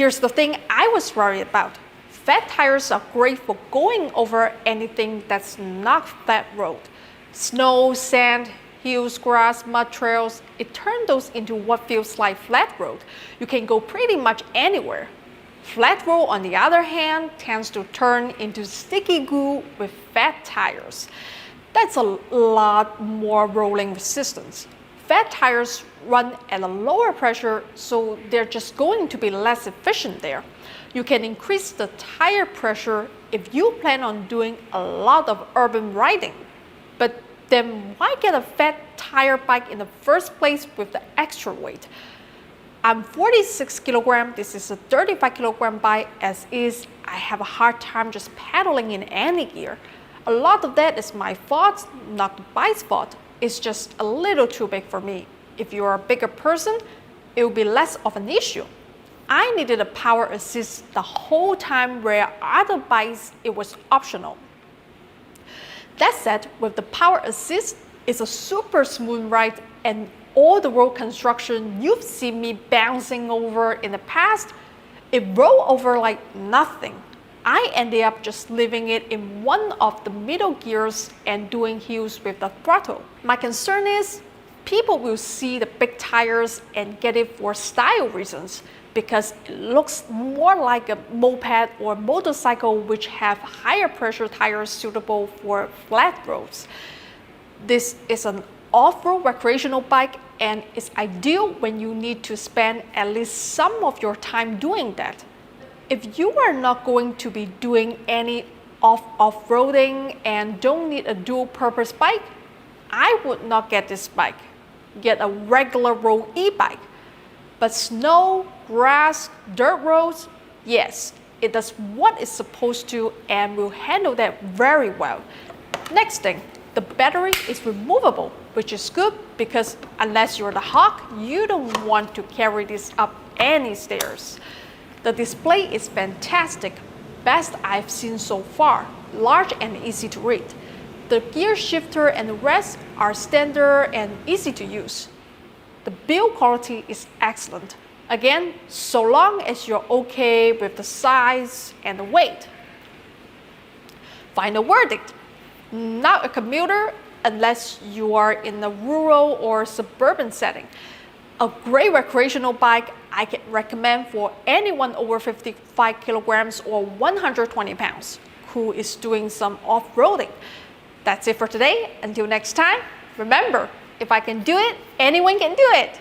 Here's the thing I was worried about. Fat tires are great for going over anything that's not flat road. Snow, sand, hills, grass, mud trails, it turns those into what feels like flat road. You can go pretty much anywhere. Flat road, on the other hand, tends to turn into sticky goo with fat tires. That's a lot more rolling resistance. Fat tires run at a lower pressure, so they're just going to be less efficient there. You can increase the tire pressure if you plan on doing a lot of urban riding. But then why get a fat tire bike in the first place with the extra weight? I'm 46 kilograms, this is a 35 kilogram bike as is. I have a hard time just pedaling in any gear. A lot of that is my fault, not the bike's fault. It's just a little too big for me. If you're a bigger person, it will be less of an issue. I needed a power assist the whole time where other bikes, it was optional. That said, with the power assist, it's a super smooth ride, and all the road construction you've seen me bouncing over in the past, it rolled over like nothing. I ended up just leaving it in one of the middle gears and doing hills with the throttle. My concern is people will see the big tires and get it for style reasons because it looks more like a moped or motorcycle which have higher pressure tires suitable for flat roads. This is an off-road recreational bike and it's ideal when you need to spend at least some of your time doing that. If you are not going to be doing any off-roading and don't need a dual-purpose bike, I would not get this bike. Get a regular road e-bike. But snow, grass, dirt roads, yes, it does what it's supposed to and will handle that very well. Next thing, the battery is removable, which is good because unless you're the hawk, you don't want to carry this up any stairs. The display is fantastic, best I've seen so far, large and easy to read. The gear shifter and the rest are standard and easy to use. The build quality is excellent. Again, so long as you're okay with the size and the weight. Final verdict, not a commuter unless you are in a rural or suburban setting. A great recreational bike I can recommend for anyone over 55 kilograms or 120 pounds who is doing some off-roading. That's it for today. Until next time, remember, if I can do it, anyone can do it.